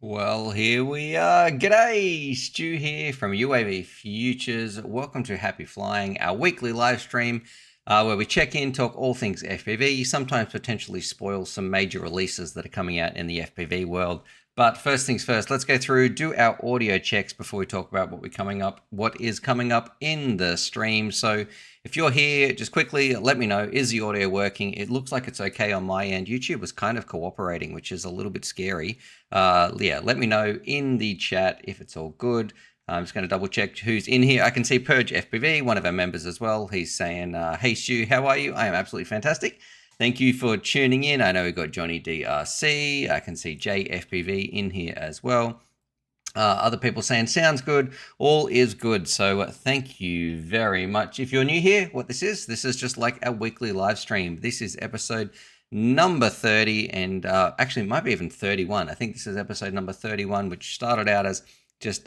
Well, here we are. G'day, Stu here from UAVFutures. Welcome to Happy Flying, our weekly live stream where we check in, talk all things FPV, sometimes potentially spoil some major releases that are coming out in the FPV world. But first things first, let's go through, do our audio checks before we talk about what is coming up in the stream. So if you're here, just quickly let me know, is the audio working? It looks like it's okay on my end. YouTube was kind of cooperating, which is a little bit scary. Yeah, let me know in the chat if it's all good. I'm just going to double check who's in here. I can see Purge FPV, one of our members as well. He's saying, hey Stu, how are you? I am absolutely fantastic. Thank you for tuning in. I know we've got Johnny DRC. I can see JFPV in here as well. Other people saying, sounds good. All is good. So thank you very much. If you're new here, what this is just like a weekly live stream. This is episode number 30 and actually it might be even 31. I think this is episode number 31, which started out as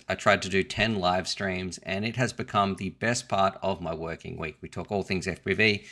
I tried to do 10 live streams and it has become the best part of my working week. We talk all things FPV.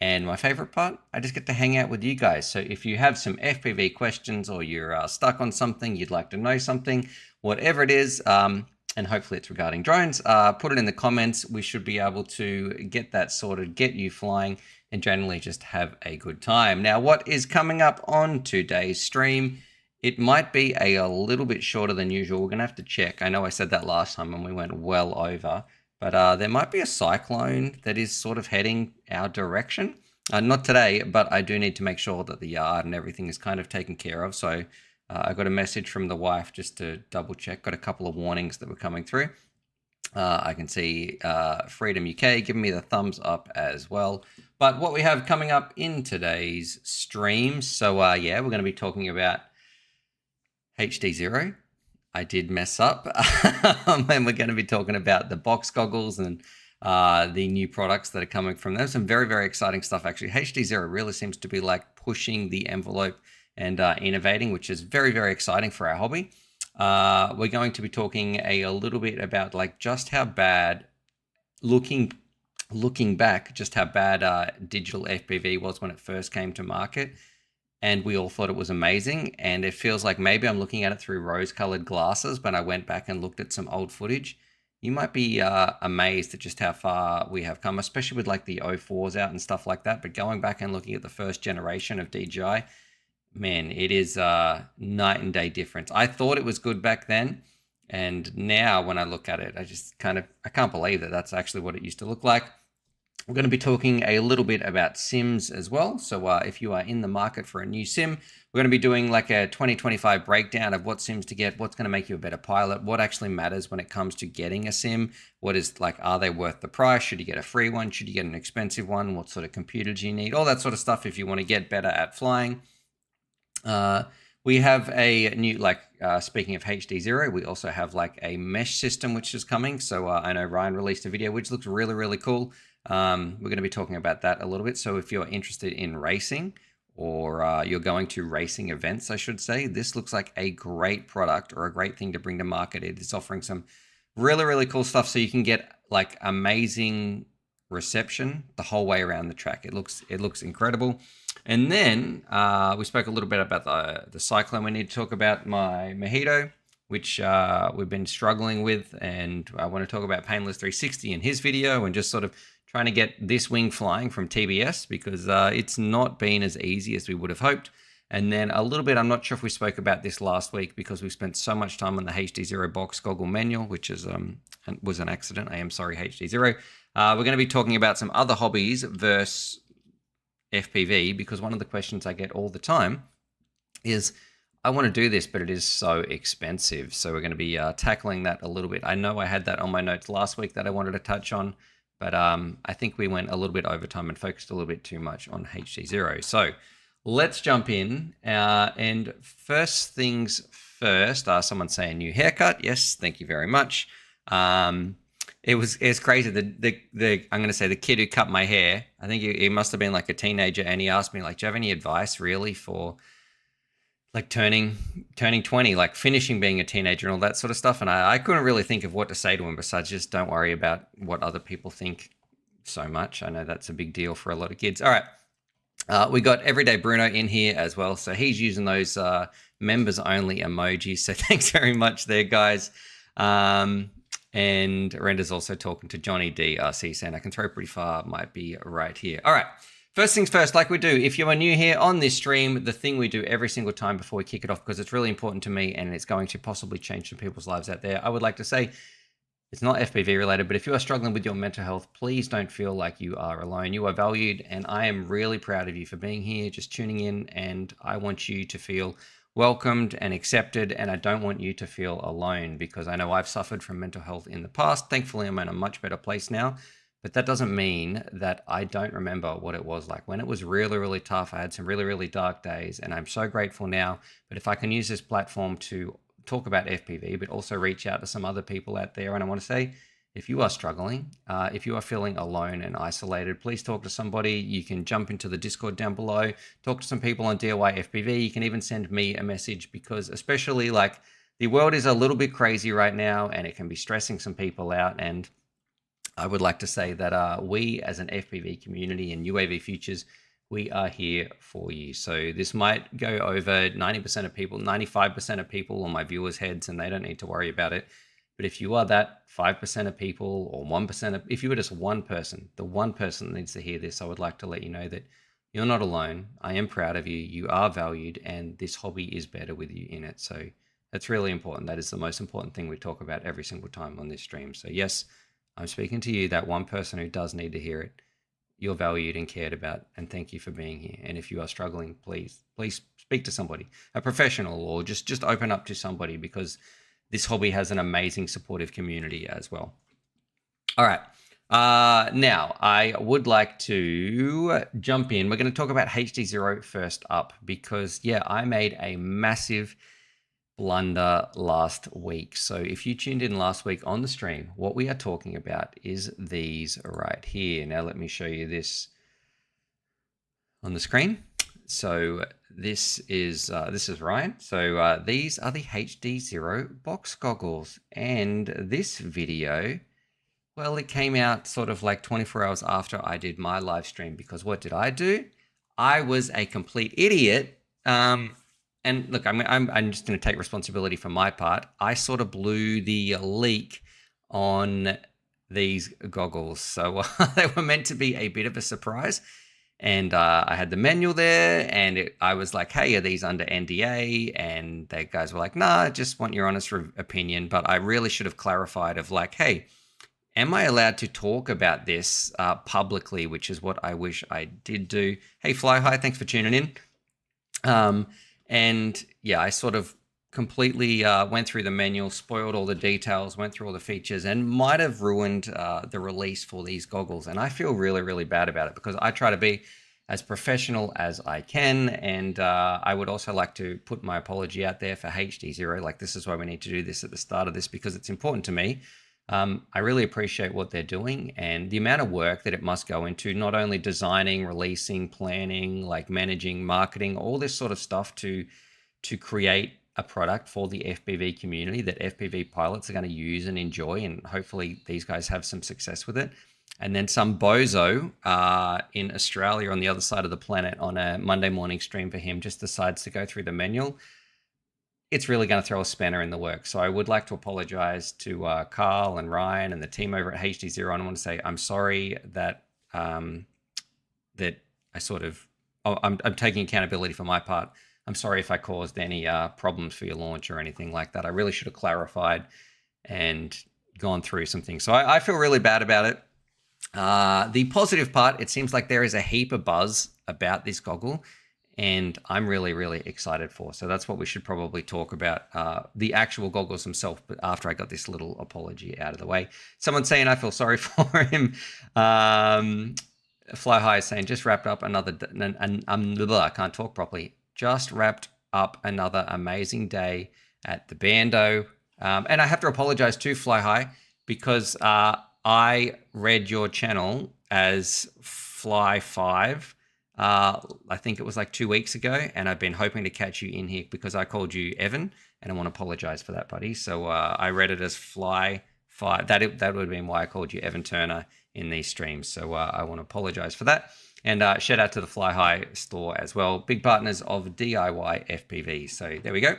And my favorite part, I just get to hang out with you guys. So if you have some FPV questions or you're stuck on something, you'd like to know something, whatever it is, and hopefully it's regarding drones, put it in the comments. We should be able to get that sorted, get you flying, and generally just have a good time. Now, what is coming up on today's stream? It might be a little bit shorter than usual. We're going to have to check. I know I said that last time and we went well over. But there might be a cyclone that is sort of heading our direction. Not today, but I do need to make sure that the yard and everything is kind of taken care of. So I got a message from the wife just to double check. Got a couple of warnings that were coming through. I can see Freedom UK giving me the thumbs up as well. But what we have coming up in today's stream. So yeah, we're going to be talking about HDZero. I did mess up. And we're going to be talking about the box goggles and the new products that are coming from them. Some very, very exciting stuff, actually. HDZero really seems to be like pushing the envelope and innovating, which is very, very exciting for our hobby. We're going to be talking a little bit about like just how bad, looking back, just how bad digital FPV was when it first came to market. And we all thought it was amazing. And it feels like maybe I'm looking at it through rose-colored glasses. When I went back and looked at some old footage, you might be amazed at just how far we have come, especially with like the 04s out and stuff like that. But going back and looking at the first generation of DJI, man, it is a night and day difference. I thought it was good back then. And now when I look at it, I can't believe that that's actually what it used to look like. We're going to be talking a little bit about sims as well. So if you are in the market for a new sim, we're going to be doing like a 2025 breakdown of what sims to get, what's going to make you a better pilot, what actually matters when it comes to getting a sim, what is like, are they worth the price? Should you get a free one? Should you get an expensive one? What sort of computer do you need? All that sort of stuff if you want to get better at flying. We have a new, speaking of HDZero, we also have like a mesh system which is coming. So I know Ryan released a video which looks really, really cool. We're going to be talking about that a little bit. So if you're interested in racing or you're going to racing events, I should say, this looks like a great product or a great thing to bring to market. It is offering some really, really cool stuff. So you can get like amazing reception the whole way around the track. It looks incredible. And then we spoke a little bit about the Cyclone. We need to talk about my Mojito, which we've been struggling with. And I want to talk about Painless 360 in his video and just sort of trying to get this wing flying from TBS because it's not been as easy as we would have hoped. And then a little bit, I'm not sure if we spoke about this last week because we spent so much time on the HDZero box goggle manual, which was an accident. I am sorry, HDZero. We're going to be talking about some other hobbies versus FPV because one of the questions I get all the time is, I want to do this, but it is so expensive. So we're going to be tackling that a little bit. I know I had that on my notes last week that I wanted to touch on, but I think we went a little bit over time and focused a little bit too much on HDZero. So let's jump in. And first things first, someone's saying new haircut. Yes, thank you very much. It's crazy. I'm going to say the kid who cut my hair, I think he must have been like a teenager, and he asked me like, do you have any advice really for like turning 20, like finishing being a teenager and all that sort of stuff. And I couldn't really think of what to say to him besides just don't worry about what other people think so much. I know that's a big deal for a lot of kids. All right. We got Everyday Bruno in here as well. So he's using those members only emoji. So thanks very much there, guys. And Render's also talking to Johnny DRC saying I can throw pretty far, might be right here. All right. First things first, like we do, if you are new here on this stream, the thing we do every single time before we kick it off, because it's really important to me and it's going to possibly change some people's lives out there, I would like to say it's not FPV related, but if you are struggling with your mental health, please don't feel like you are alone. You are valued, and I am really proud of you for being here, just tuning in, and I want you to feel welcomed and accepted, and I don't want you to feel alone, because I know I've suffered from mental health in the past. Thankfully, I'm in a much better place now. But that doesn't mean that I don't remember what it was like when it was really, really tough. I had some really, really dark days, and I'm so grateful now. But if I can use this platform to talk about FPV, but also reach out to some other people out there, and I want to say, if you are struggling, if you are feeling alone and isolated, please talk to somebody. You can jump into the Discord down below, talk to some people on DIY FPV. You can even send me a message, because especially like the world is a little bit crazy right now, and it can be stressing some people out. And I would like to say that we as an FPV community and UAVFutures, we are here for you. So this might go over 90% of people, 95% of people on my viewers' heads, and they don't need to worry about it. But if you are that 5% of people, or 1% of, if you were just one person, the one person that needs to hear this, I would like to let you know that you're not alone. I am proud of you. You are valued, and this hobby is better with you in it. So that's really important. That is the most important thing we talk about every single time on this stream. So yes, I'm speaking to you, that one person who does need to hear it. You're valued and cared about, and thank you for being here. And if you are struggling, please speak to somebody, a professional, or just open up to somebody, because this hobby has an amazing supportive community as well. All right. Now, I would like to jump in. We're going to talk about HDZero first up, because, yeah, I made a massive blunder last week. So if you tuned in last week on the stream, what we are talking about is these right here. Now let me show you this on the screen. So this is Ryan. So these are the HDZero box goggles, and this video, well, it came out sort of like 24 hours after I did my live stream, because what did I do? I was a complete idiot. And look, I'm just going to take responsibility for my part. I sort of blew the leak on these goggles. So they were meant to be a bit of a surprise. And I had the manual there, and I was like, hey, are these under NDA? And the guys were like, nah, just want your honest opinion. But I really should have clarified of like, hey, am I allowed to talk about this publicly, which is what I wish I did do. Hey, Fly High, thanks for tuning in. And yeah, I sort of completely went through the manual, spoiled all the details, went through all the features, and might have ruined the release for these goggles. And I feel really, really bad about it, because I try to be as professional as I can. And I would also like to put my apology out there for HDZero. Like, this is why we need to do this at the start of this, because it's important to me. I really appreciate what they're doing, and the amount of work that it must go into, not only designing, releasing, planning, like managing, marketing, all this sort of stuff to create a product for the FPV community that FPV pilots are going to use and enjoy, and hopefully these guys have some success with it. And then some bozo in Australia on the other side of the planet on a Monday morning stream for him just decides to go through the manual. It's really going to throw a spanner in the works. So I would like to apologize to Carl and Ryan and the team over at HDZero. And I want to say I'm sorry that that I sort of, I'm taking accountability for my part. I'm sorry if I caused any problems for your launch or anything like that. I really should have clarified and gone through some things. So I feel really bad about it. The positive part, it seems like there is a heap of buzz about this goggle, and I'm really, really excited for. So that's what we should probably talk about, the actual goggles themselves, but after I got this little apology out of the way. Someone saying I feel sorry for him. Fly High is saying, just wrapped up another, I can't talk properly. Just wrapped up another amazing day at the Bando. And I have to apologize to Fly High, because I read your channel as Fly 5. I think it was like 2 weeks ago, and I've been hoping to catch you in here because I called you Evan, and I want to apologize for that, buddy. So I read it as Fly 5. That would have been why I called you Evan Turner in these streams. So I want to apologize for that. And shout out to the Fly High store as well. Big partners of DIY FPV. So there we go.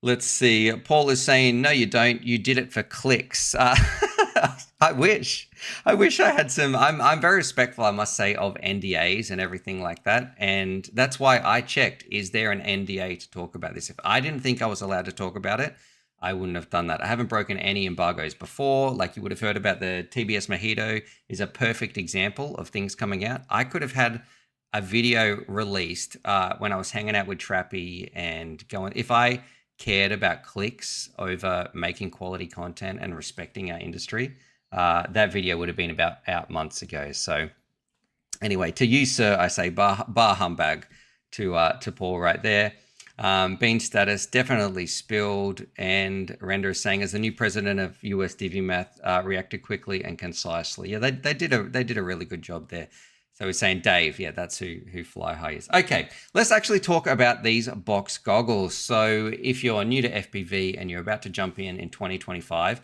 Let's see. Paul is saying, no, you don't. You did it for clicks. I wish I had some. I'm very respectful, I must say, of NDAs and everything like that. And that's why I checked, is there an NDA to talk about this? If I didn't think I was allowed to talk about it, I wouldn't have done that. I haven't broken any embargoes before. Like you would have heard about the TBS Mojito is a perfect example of things coming out. I could have had a video released when I was hanging out with Trappy and going, if I cared about clicks over making quality content and respecting our industry, that video would have been out months ago. So anyway, to you, sir, I say bar humbug to Paul right there. Bean status definitely spilled, and Render is saying, as the new president of US DiviMath, reacted quickly and concisely. Yeah, they did a really good job there. So we're saying Dave, yeah, that's who Fly High is. Okay, let's actually talk about these box goggles. So if you're new to FPV and you're about to jump in 2025,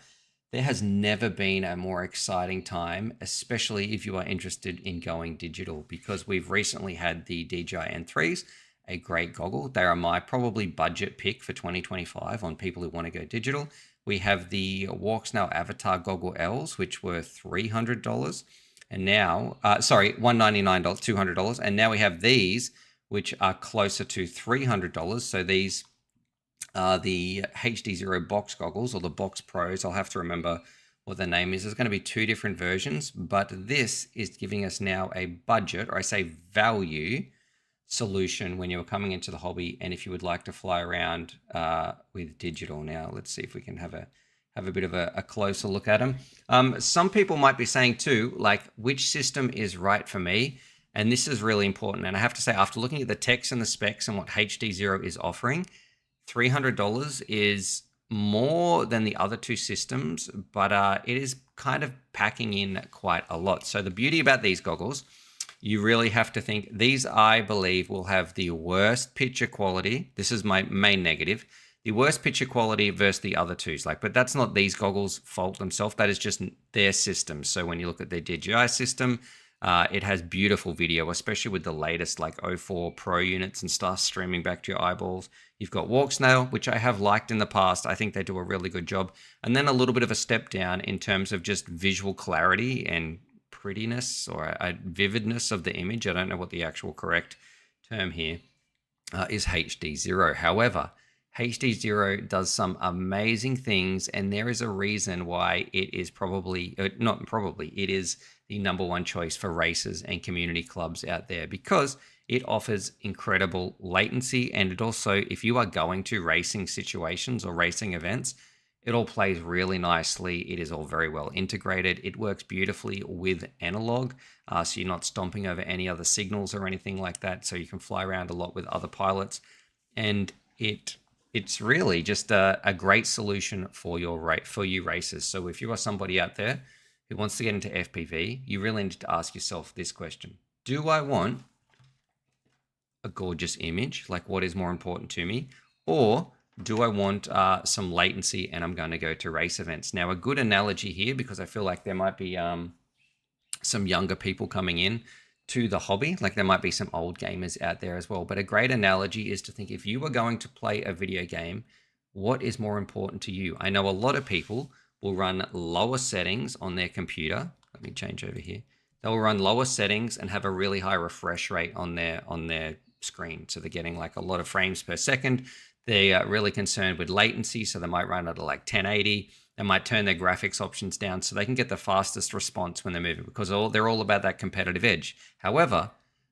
there has never been a more exciting time, especially if you are interested in going digital, because we've recently had the DJI N3s, a great goggle. They are my probably budget pick for 2025 on people who want to go digital. We have the Walksnail Avatar Goggle Ls, which were $300. And now, $199, $200. And now we have these, which are closer to $300. So these are the HDZero box goggles, or the Box Pros. I'll have to remember what the name is. There's going to be two different versions, but this is giving us now a budget, or I say value solution when you're coming into the hobby. And if you would like to fly around with digital. Now, let's see if we can have a bit of a closer look at them. Some people might be saying too, like, which system is right for me? And this is really important. And I have to say, after looking at the text and the specs and what HDZero is offering, $300 is more than the other two systems, but it is kind of packing in quite a lot. So the beauty about these goggles, you really have to think, these, I believe, will have the worst picture quality. This is my main negative. The worst picture quality versus the other twos. But that's not these goggles' fault themselves. That is just their system. So when you look at their DJI system, it has beautiful video, especially with the latest like O4 Pro units and stuff streaming back to your eyeballs. You've got Walksnail, which I have liked in the past. I think they do a really good job. And then a little bit of a step down in terms of just visual clarity and prettiness, or vividness of the image. I don't know what the actual correct term here is, HDZero. However, HDZero does some amazing things, and there is a reason why it is it is the #1 choice for racers and community clubs out there, because it offers incredible latency. And it also, if you are going to racing situations or racing events, it all plays really nicely. It is all very well integrated. It works beautifully with analog, so you're not stomping over any other signals or anything like that. So you can fly around a lot with other pilots, and it's really just a great solution for you racers. So if you are somebody out there who wants to get into FPV, you really need to ask yourself this question: do I want a gorgeous image? Like, what is more important to me? Or do I want some latency and I'm going to go to race events? Now, a good analogy here, because I feel like there might be some younger people coming in to the hobby, like there might be some old gamers out there as well. But a great analogy is to think, if you are going to play a video game, what is more important to you? I know a lot of people will run lower settings on their computer. Let me change over here. They'll run lower settings and have a really high refresh rate on their screen. So they're getting like a lot of frames per second. They are really concerned with latency, so they might run it at like 1080. They might turn their graphics options down so they can get the fastest response when they're moving, because they're all about that competitive edge. However,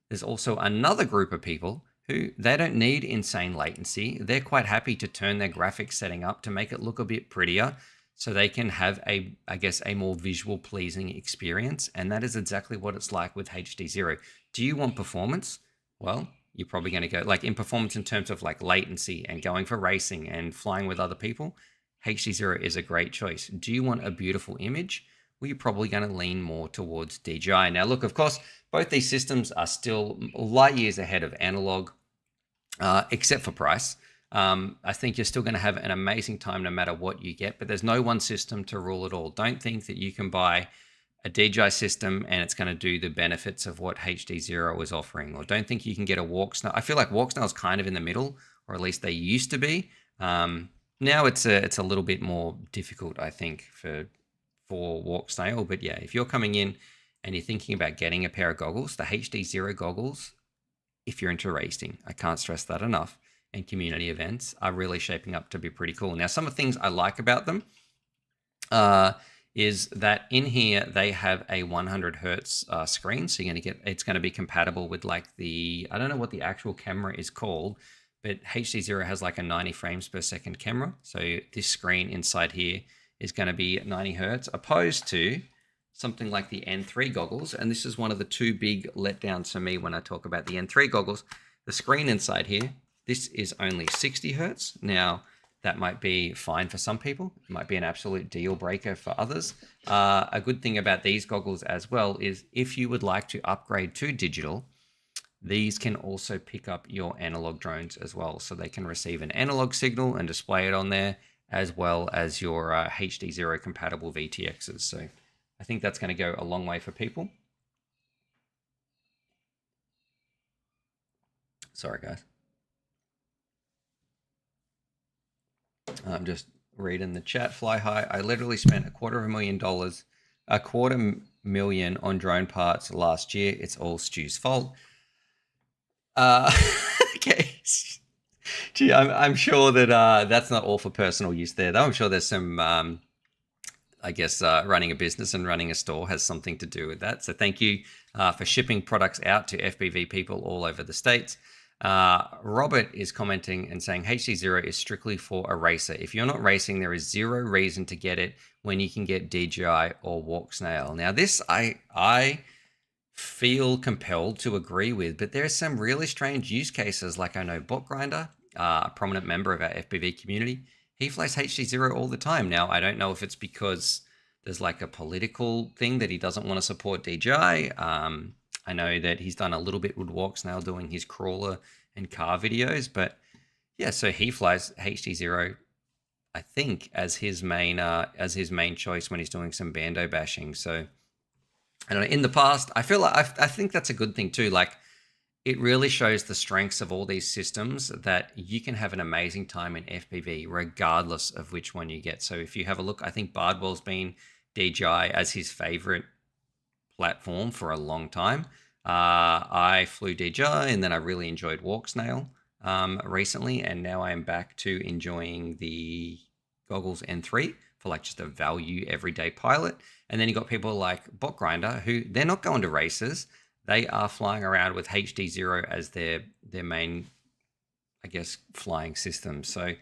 there's also another group of people who they don't need insane latency. They're quite happy to turn their graphics setting up to make it look a bit prettier, so they can have a more visual pleasing experience. And that is exactly what it's like with HDZero. Do you want performance? Well, you're probably going to go like in performance in terms of like latency and going for racing and flying with other people. HDZero is a great choice. Do you want a beautiful image? Well, you're probably going to lean more towards DJI. Now, look, of course, both these systems are still light years ahead of analog, except for price. I think you're still going to have an amazing time no matter what you get, but there's no one system to rule it all. Don't think that you can buy a DJI system and it's going to do the benefits of what HDZero is offering, or don't think you can get a walk snail. I feel like walk snail is kind of in the middle, or at least they used to be. Now it's a little bit more difficult, I think, for walk snail. But yeah, if you're coming in and you're thinking about getting a pair of goggles, the HDZero goggles, if you're into racing, I can't stress that enough, and community events are really shaping up to be pretty cool. Now, some of the things I like about them is that in here they have a 100 hertz screen, so you're going to get, it's going to be compatible with like the, I don't know what the actual camera is called, but HDZero has like a 90 frames per second camera. So this screen inside here is going to be 90 hertz, opposed to something like the N3 goggles. And this is one of the two big letdowns for me when I talk about the N3 goggles. The screen inside here, this is only 60 hertz. Now, that might be fine for some people. It might be an absolute deal breaker for others. A good thing about these goggles as well is if you would like to upgrade to digital, these can also pick up your analog drones as well. So they can receive an analog signal and display it on there, as well as your HDZero compatible VTXs. So I think that's going to go a long way for people. Sorry, guys. I'm just reading the chat. Fly high. I literally spent $250,000 on drone parts last year. It's all Stu's fault. Okay. Gee, I'm sure that that's not all for personal use there, though. I'm sure there's some, I guess, running a business and running a store has something to do with that. So thank you for shipping products out to FPV people all over the States. Robert is commenting and saying HDZero is strictly for a racer. If you're not racing, there is zero reason to get it when you can get DJI or walk snail. Now this I feel compelled to agree with, but there's some really strange use cases. Like I know Bot Grinder, a prominent member of our FPV community, he flies HDZero all the time. Now I don't know if it's because there's like a political thing that he doesn't want to support DJI. I know that he's done a little bit with walk snail doing his crawler and car videos, but yeah, so he flies HDZero, I think, as his main choice when he's doing some bando bashing. So I don't know. In the past, I feel like I think that's a good thing too. Like it really shows the strengths of all these systems that you can have an amazing time in FPV regardless of which one you get. So if you have a look, I think Bardwell's been DJI as his favorite platform for a long time. I flew DJI and then I really enjoyed walk snail recently, and now I am back to enjoying the goggles N3 for like just a value everyday pilot. And then you got people like Bot Grinder who they're not going to races. They are flying around with HDZero as their main, I guess, flying system. So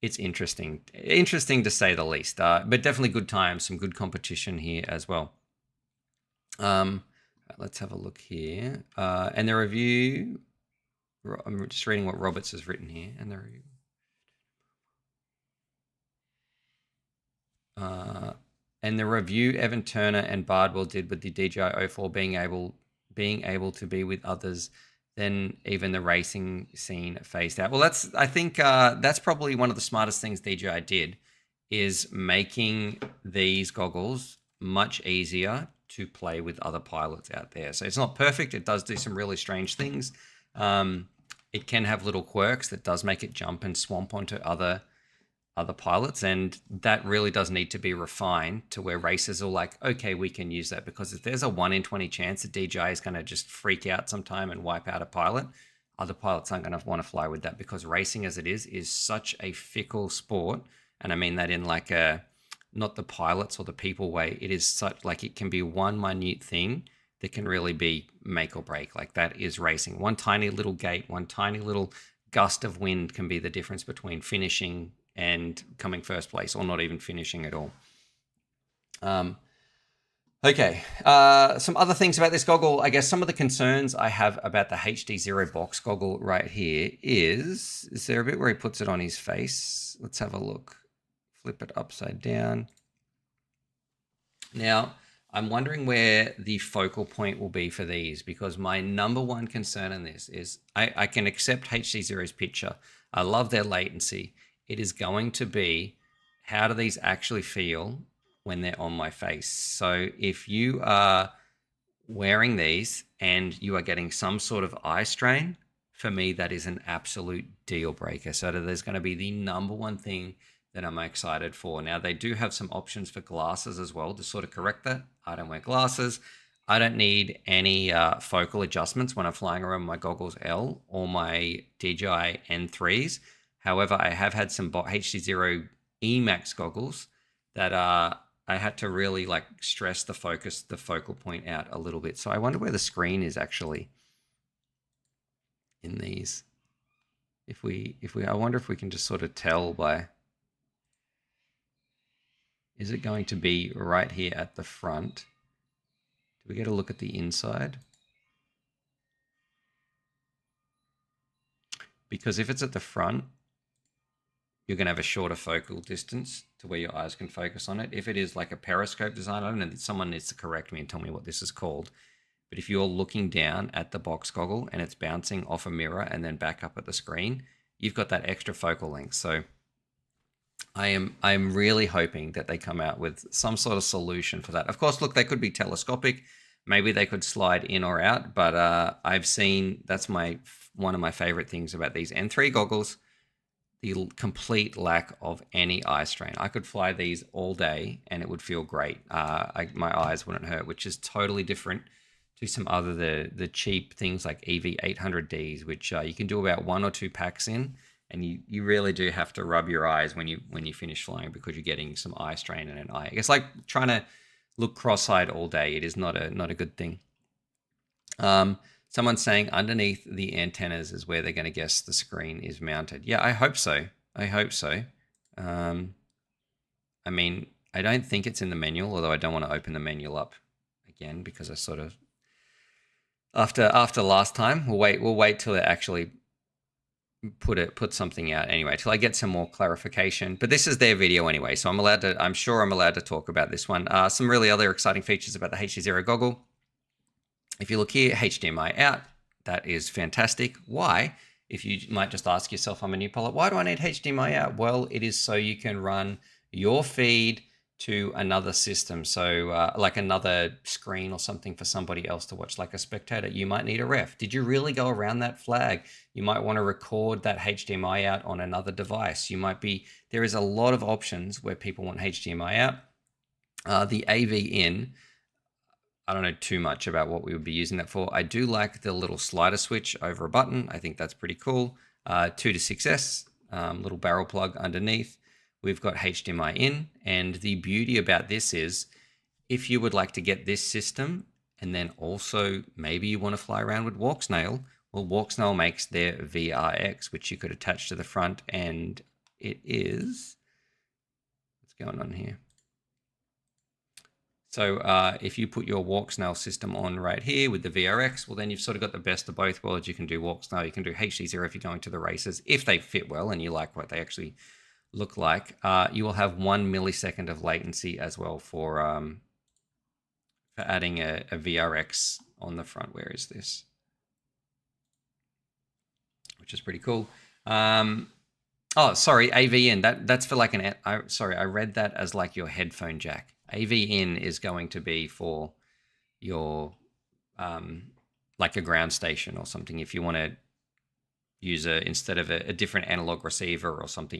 it's interesting to say the least, but definitely good times, some good competition here as well. Let's have a look here. And the review, I'm just reading what Roberts has written here. And the review. And the review Evan Turner and Bardwell did with the DJI 04 being able to be with others than even the racing scene phased out. Well, I think that's probably one of the smartest things DJI did, is making these goggles much easier to play with other pilots out there. So it's not perfect. It does do some really strange things. It can have little quirks that does make it jump and swamp onto other pilots, and that really does need to be refined to where racers are like, okay, we can use that, because if there's a 1 in 20 chance that DJI is going to just freak out sometime and wipe out a pilot, other pilots aren't going to want to fly with that, because racing as it is such a fickle sport. And I mean that in like a, not the pilots or the people way. It is such, like, it can be one minute thing that can really be make or break. Like that is racing. One tiny little gate, one tiny little gust of wind can be the difference between finishing and coming first place, or not even finishing at all. Okay, some other things about this goggle. I guess some of the concerns I have about the HDZero box goggle right here is there a bit where he puts it on his face? Let's have a look. Flip it upside down. Now, I'm wondering where the focal point will be for these, because my number one concern in this is I can accept HDZero's picture. I love their latency. It is going to be, how do these actually feel when they're on my face. So if you are wearing these and you are getting some sort of eye strain, for me, that is an absolute deal breaker. So there's going to be the number one thing that I'm excited for. Now, they do have some options for glasses as well to sort of correct that. I don't wear glasses. I don't need any focal adjustments when I'm flying around my Goggles L or my DJI N3s. However, I have had some HDZero Emax goggles that I had to really like stress the focal point out a little bit. So I wonder where the screen is actually in these. I wonder if we can just sort of tell by, is it going to be right here at the front? Do we get a look at the inside? Because if it's at the front, you're going to have a shorter focal distance to where your eyes can focus on it. If it is like a periscope design, I don't know, someone needs to correct me and tell me what this is called. But if you're looking down at the box goggle and it's bouncing off a mirror and then back up at the screen, you've got that extra focal length. So I'm really hoping that they come out with some sort of solution for that. Of course, look, they could be telescopic. Maybe they could slide in or out, but I've seen, that's one of my favorite things about these N3 goggles, the complete lack of any eye strain. I could fly these all day and it would feel great. My eyes wouldn't hurt, which is totally different to some other the cheap things like EV800Ds, which you can do about 1 or 2 packs in, and you really do have to rub your eyes when you finish flying because you're getting some eye strain in an eye. It's like trying to look cross-eyed all day. It is not a good thing. Someone's saying underneath the antennas is where they're going to guess the screen is mounted. Yeah, I hope so. I hope so. I mean, I don't think it's in the manual, although I don't want to open the manual up again because I sort of, after last time, we'll wait till it actually put something out anyway, till I get some more clarification. But this is their video anyway, so I'm sure I'm allowed to talk about this one. Some really other exciting features about the HDZero goggle. If you look here, HDMI out, that is fantastic. Why? If you might just ask yourself, I'm a new pilot, why do I need HDMI out? Well, it is so you can run your feed to another system. So like another screen or something for somebody else to watch, like a spectator. You might need a ref. Did you really go around that flag? You might want to record that HDMI out on another device. There is a lot of options where people want HDMI out. The AV in, I don't know too much about what we would be using that for. I do like the little slider switch over a button. I think that's pretty cool. 2 to 6S, little barrel plug underneath. We've got HDMI in, and the beauty about this is if you would like to get this system and then also maybe you want to fly around with Walksnail, well, Walksnail makes their VRX, which you could attach to the front, and it is, what's going on here? So if you put your Walksnail system on right here with the VRX, well, then you've sort of got the best of both worlds. You can do Walksnail, you can do HDZero if you're going to the races, if they fit well and you like what they actually look like. You will have 1 millisecond of latency as well for adding a VRX on the front. Where is this? Which is pretty cool. Oh, sorry, AV in. That's for like I read that as like your headphone jack. AV in is going to be for your like a ground station or something. If you want to use instead of a different analog receiver or something,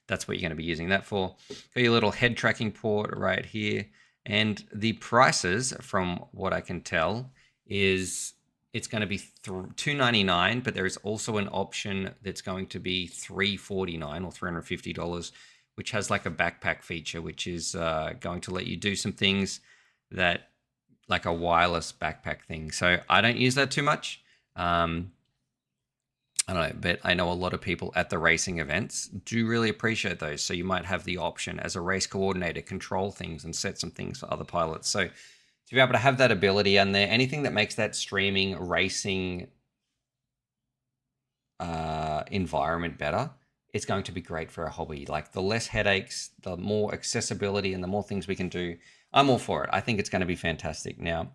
that's what you're going to be using that for. Got your little head tracking port right here, and the prices, from what I can tell, is it's going to be $299, but there is also an option that's going to be $349 or $350, which has like a backpack feature, which is going to let you do some things that, like a wireless backpack thing. So I don't use that too much. I don't know, but I know a lot of people at the racing events do really appreciate those. So you might have the option as a race coordinator, control things and set some things for other pilots. So to be able to have that ability in there, anything that makes that streaming racing environment better, it's going to be great for a hobby. Like the less headaches, the more accessibility and the more things we can do, I'm all for it. I think it's going to be fantastic. Now,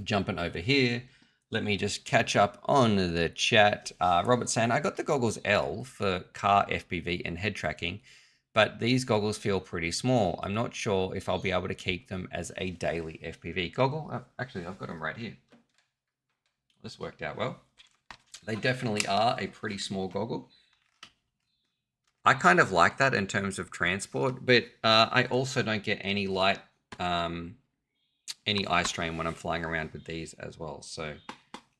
jumping over here, let me just catch up on the chat. Robert saying, I got the Goggles L for car FPV and head tracking, but these goggles feel pretty small. I'm not sure if I'll be able to keep them as a daily FPV goggle. Actually, I've got them right here. This worked out well. They definitely are a pretty small goggle. I kind of like that in terms of transport, but I also don't get any light, any eye strain when I'm flying around with these as well. So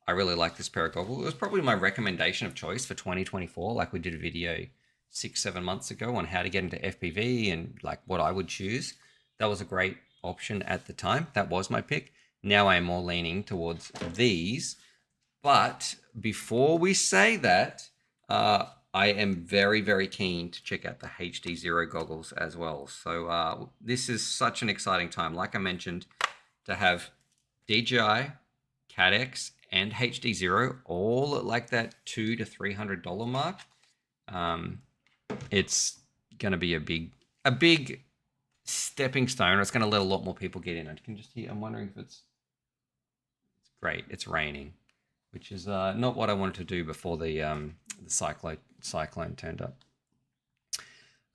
I really like this pair of goggles. It was probably my recommendation of choice for 2024. Like we did a video 6-7 months ago on how to get into FPV and like what I would choose. That was a great option at the time. That was my pick. Now I'm more leaning towards these. But before we say that, I am very, very keen to check out the HDZero goggles as well. So this is such an exciting time. Like I mentioned, to have DJI, CADX, and HDZero all at like that $200 to $300 mark. It's going to be a big stepping stone. It's going to let a lot more people get in. I can just hear. I'm wondering if it's great. It's raining, which is not what I wanted to do before the cyclone turned up.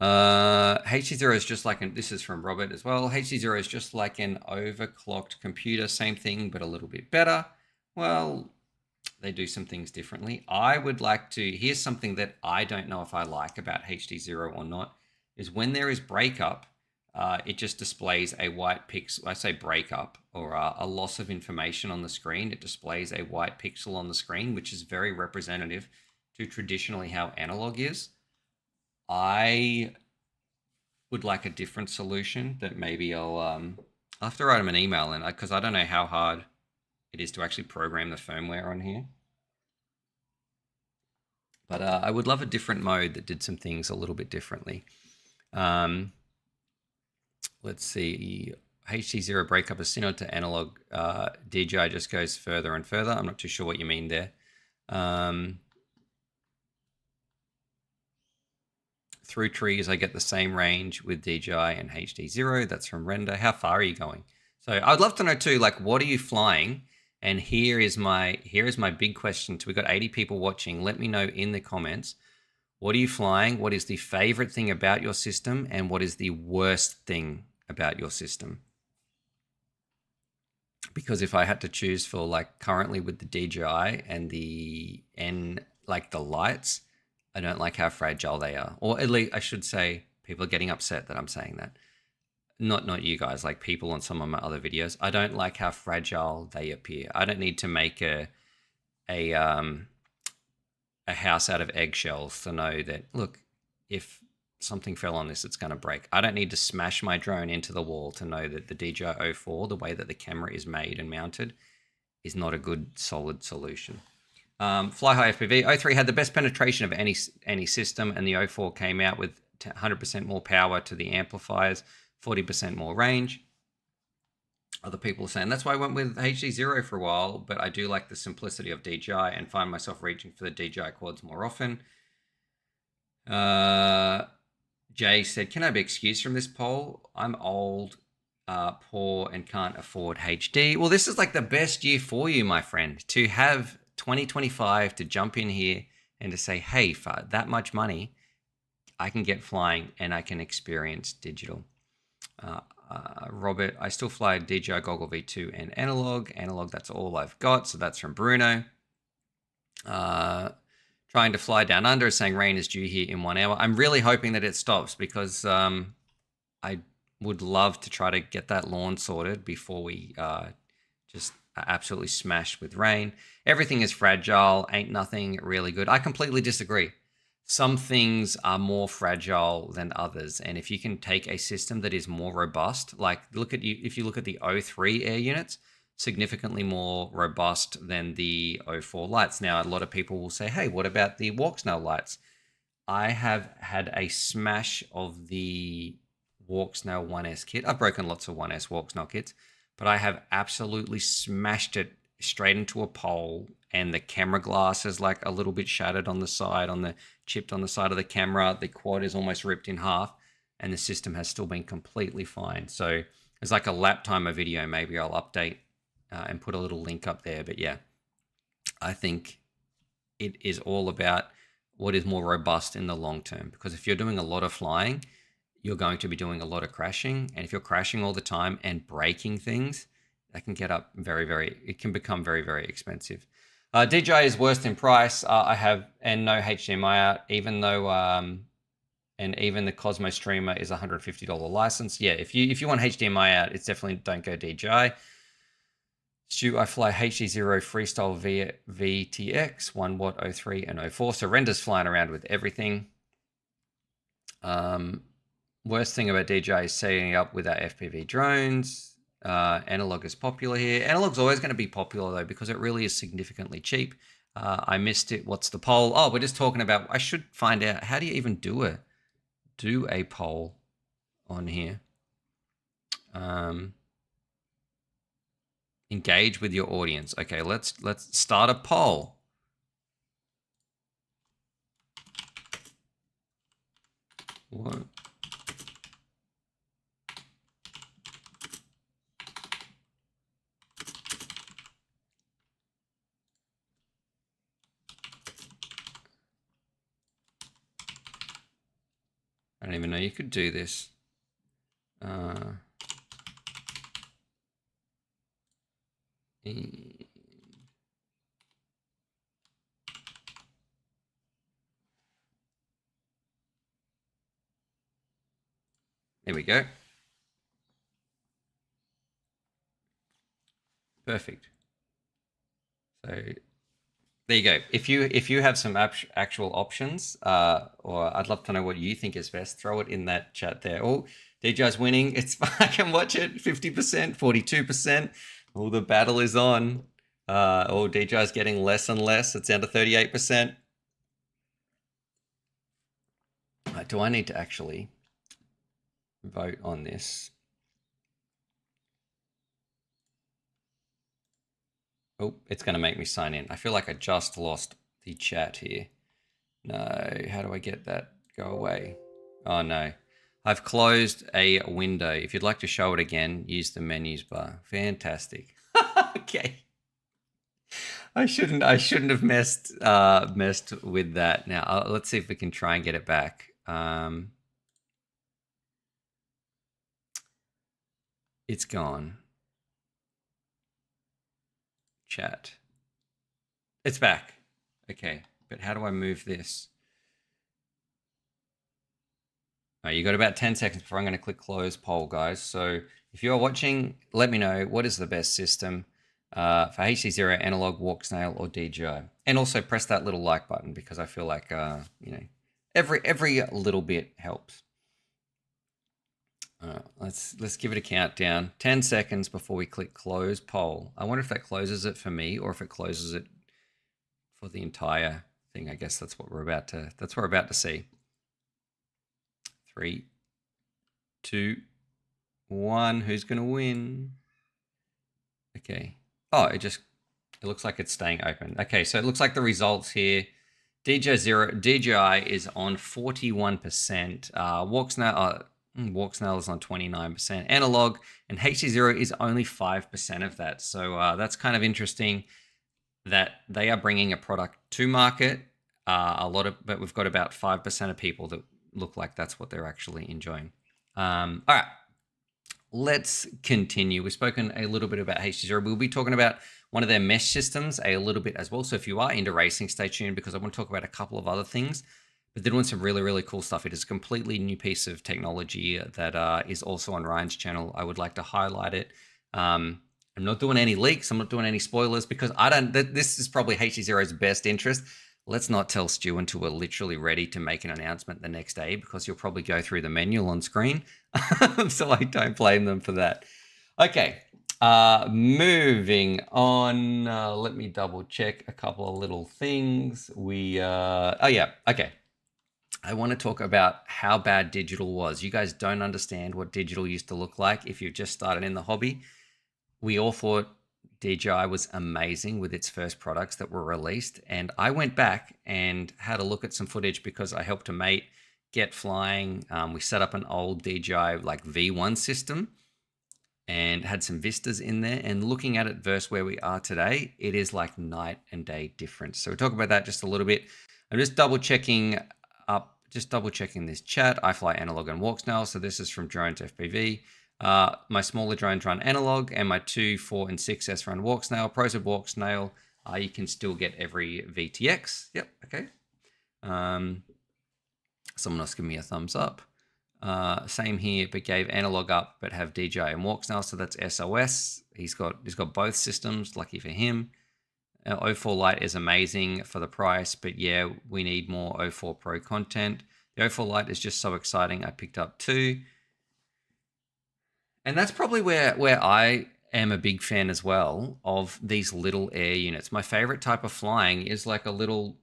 HDZero is just like this is from Robert as well. HDZero is just like an overclocked computer, same thing, but a little bit better. Well, they do some things differently. I would like to, here's something that I don't know if I like about HDZero or not, is when there is breakup, it just displays a white pixel. I say breakup or a loss of information on the screen. It displays a white pixel on the screen, which is very representative to traditionally how analog is. I would like a different solution that maybe I'll have to write them an email in because I don't know how hard it is to actually program the firmware on here. But I would love a different mode that did some things a little bit differently. Let's see. HDZero breakup is similar to analog. DJI just goes further and further. I'm not too sure what you mean there. Through trees, I get the same range with DJI and HDZero. That's from Render. How far are you going? So I'd love to know too, like, what are you flying? And here is my big question. So we've got 80 people watching. Let me know in the comments. What are you flying? What is the favorite thing about your system? And what is the worst thing about your system? Because if I had to choose for like currently with the DJI and the lights, I don't like how fragile they are. Or at least I should say people are getting upset that I'm saying that. Not you guys, like people on some of my other videos. I don't like how fragile they appear. I don't need to make a house out of eggshells to know that, look, if something fell on this, it's going to break. I don't need to smash my drone into the wall to know that the DJI 04, the way that the camera is made and mounted, is not a good solid solution. Fly High FPV 03 had the best penetration of any system, and the 04 came out with 100% more power to the amplifiers, 40% more range. Other people are saying that's why I went with HDZero for a while, but I do like the simplicity of DJI and find myself reaching for the DJI quads more often. Jay said, can I be excused from this poll? I'm old, poor, and can't afford HD. Well, this is like the best year for you, my friend, to have 2025 to jump in here and to say, hey, for that much money, I can get flying and I can experience digital. Robert, I still fly DJI Goggle V2 and analog. Analog, that's all I've got. So that's from Bruno. Trying to fly down under, saying rain is due here in 1 hour. I'm really hoping that it stops because I would love to try to get that lawn sorted before we just are absolutely smashed with rain. Everything is fragile, ain't nothing really good. I completely disagree. Some things are more fragile than others. And if you can take a system that is more robust, like if you look at the 03 air units, significantly more robust than the 04 lights. Now, a lot of people will say, hey, what about the Walksnail lights? I have had a smash of the Walksnail 1S kit. I've broken lots of 1S Walksnail kits, but I have absolutely smashed it straight into a pole, and the camera glass is like a little bit shattered on the side, chipped on the side of the camera. The quad is almost ripped in half, and the system has still been completely fine. So it's like a lap timer video. Maybe I'll update and put a little link up there. But yeah, I think it is all about what is more robust in the long term. Because if you're doing a lot of flying, you're going to be doing a lot of crashing. And if you're crashing all the time and breaking things, that can get up it can become very, very expensive. DJI is worst in price. I have, and no HDMI out, even though, and even the Cosmo Streamer is $150 license. Yeah, if you want HDMI out, it's definitely don't go DJI. Stu, I fly HDZero Freestyle VTX, 1 watt, 03 and 04. So render's flying around with everything. Worst thing about DJI is setting up with our FPV drones. Analog is popular here. Analog's always going to be popular though, because it really is significantly cheap. I missed it. What's the poll? Oh, we're just talking about, I should find out, how do you even do a poll on here? Engage with your audience. Okay, let's start a poll. What? I don't even know you could do this. There we go. Perfect. So there you go. If you have some actual options, or I'd love to know what you think is best, throw it in that chat there. Oh, DJI's winning. I can watch it. 50%, 42%. Oh, the battle is on. Oh, DJI's getting less and less. It's down to 38%. Do I need to actually vote on this? Oh, it's going to make me sign in. I feel like I just lost the chat here. No, how do I get that? Go away. Oh, no. I've closed a window. If you'd like to show it again, use the menus bar. Fantastic. Okay. I shouldn't have messed with that. Now, let's see if we can try and get it back. It's gone. Chat. It's back. Okay, but how do I move this? Oh, you got about 10 seconds before I'm going to click close poll, guys. So if you're watching, let me know what is the best system for HDZero, analog, walk snail, or DJI. And also press that little like button, because I feel like you know, every little bit helps. Let's give it a countdown. 10 seconds before we click close poll. I wonder if that closes it for me, or if it closes it for the entire thing. I guess that's what we're about to see. 3, 2, 1. Who's gonna win? Okay. Oh, it looks like it's staying open. Okay, so it looks like the results here. DJI is on 41%. Walk snail is on 29%. Analog and HDZero is only 5% of that. So that's kind of interesting that they are bringing a product to market. But we've got about 5% of people that look like that's what they're actually enjoying. All right, let's continue. We've spoken a little bit about HDZero. We'll be talking about one of their mesh systems a little bit as well. So if you are into racing, stay tuned, because I want to talk about a couple of other things. But they're doing some really, really cool stuff. It is a completely new piece of technology that is also on Ryan's channel. I would like to highlight it. I'm not doing any leaks. I'm not doing any spoilers, because this is probably HDZero's best interest. Let's not tell Stu until we're literally ready to make an announcement the next day, because you'll probably go through the manual on screen. So I don't blame them for that. Okay, moving on. Let me double check a couple of little things. Oh yeah, okay. I want to talk about how bad digital was. You guys don't understand what digital used to look like if you've just started in the hobby. We all thought DJI was amazing with its first products that were released. And I went back and had a look at some footage, because I helped a mate get flying. We set up an old DJI like V1 system and had some vistas in there. And looking at it versus where we are today, it is like night and day difference. So we'll talk about that just a little bit. I'm just double checking up just double checking this chat. I fly analog and walk snail. So this is from drone to FPV. My smaller drones run analog, and my 2, 4, and 6S run walk snail. Pros of walk snail, you can still get every VTX. Yep, okay. Someone else give me a thumbs up. Same here, but gave analog up, but have DJI and walk snail. So that's SOS. He's got both systems. Lucky for him. 04 Lite is amazing for the price, but yeah, we need more 04 Pro content. The 04 Lite is just so exciting. I picked up 2. And that's probably where I am a big fan as well of these little air units. My favorite type of flying is like a little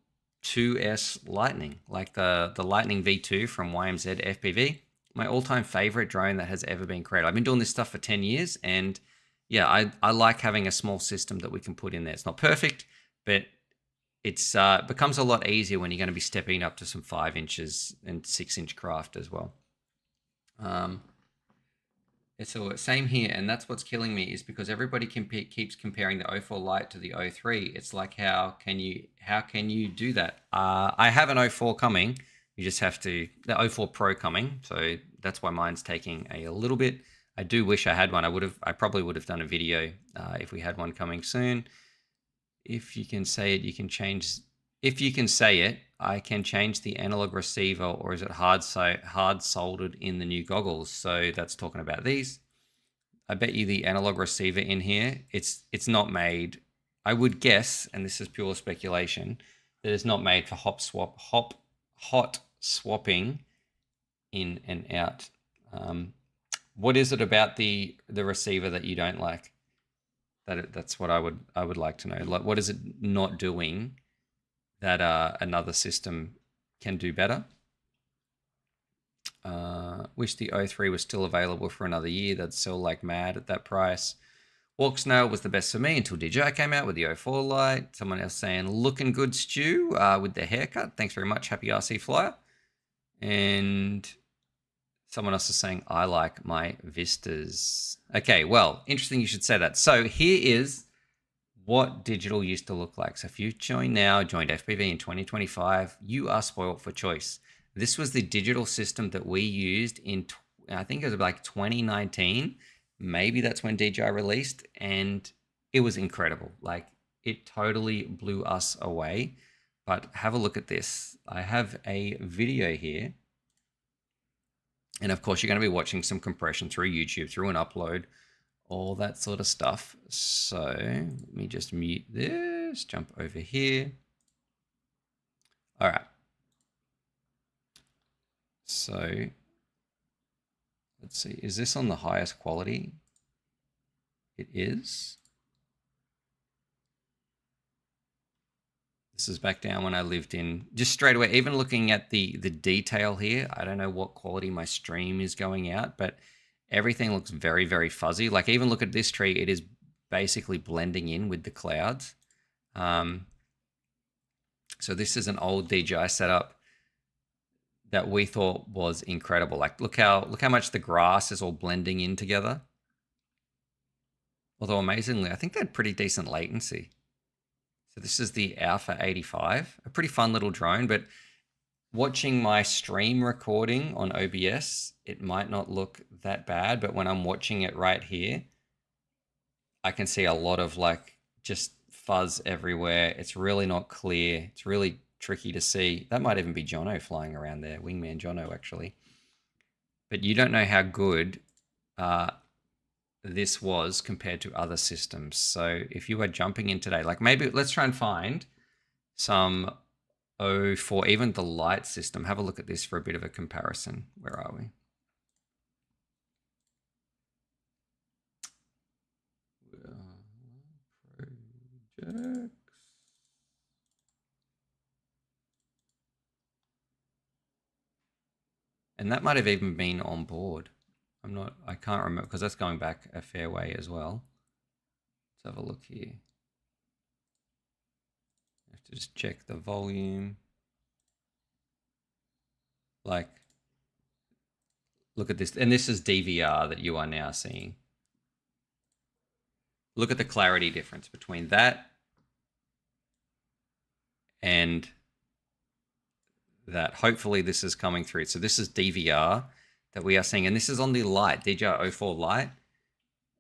2S Lightning, like the Lightning V2 from YMZ FPV. My all-time favorite drone that has ever been created. I've been doing this stuff for 10 years, and yeah, I like having a small system that we can put in there. It's not perfect, but it's becomes a lot easier when you're going to be stepping up to some 5 inches and 6-inch craft as well. It's the same here, and that's what's killing me, is because everybody keeps comparing the 04 Lite to the 03. It's like, how can you do that? I have an 04 coming. You just have to, the 04 Pro coming, so that's why mine's taking a little bit. I do wish I had one. I probably would have done a video if we had one coming soon. If you can say it, you can change. If you can say it, I can change the analog receiver, or is it hard soldered in the new goggles? So that's talking about these. I bet you the analog receiver in here, it's not made. I would guess, and this is pure speculation, that it's not made for hot swapping in and out. What is it about the receiver that you don't like? That's what I would like to know. Like, what is it not doing that another system can do better? Wish the 03 was still available for another year. That'd sell like mad at that price. Walk Snail was the best for me until DJI came out with the 04 Lite. Someone else saying, looking good, Stu, with the haircut. Thanks very much. Happy RC Flyer. And someone else is saying, I like my Vistas. Okay, well, interesting you should say that. So here is what digital used to look like. So if you joined FPV in 2025, you are spoiled for choice. This was the digital system that we used in, I think it was like 2019. Maybe that's when DJI released, and it was incredible. Like, it totally blew us away. But have a look at this. I have a video here. And of course, you're going to be watching some compression through YouTube, through an upload, all that sort of stuff. So let me just mute this, jump over here. All right. So let's see, is this on the highest quality? It is. This is back down when I lived in, just straight away, even looking at the detail here, I don't know what quality my stream is going out, but everything looks very, very fuzzy. Like, even look at this tree, it is basically blending in with the clouds. So this is an old DJI setup that we thought was incredible. Like, look how much the grass is all blending in together. Although amazingly, I think they had pretty decent latency. So this is the Alpha 85, a pretty fun little drone, but watching my stream recording on OBS, it might not look that bad, but when I'm watching it right here, I can see a lot of like just fuzz everywhere. It's really not clear. It's really tricky to see. That might even be Jono flying around there, Wingman Jono actually. But you don't know how good this was compared to other systems. So if you are jumping in today, like, maybe let's try and find some 04, even the light system. Have a look at this for a bit of a comparison. Where are we? Projects. And that might have even been on board. I can't remember, because that's going back a fair way as well. Let's have a look here. I have to just check the volume. Like, look at this. And this is DVR that you are now seeing. Look at the clarity difference between that and that hopefully this is coming through. So this is DVR that we are seeing, and this is on the light, DJI-04 light,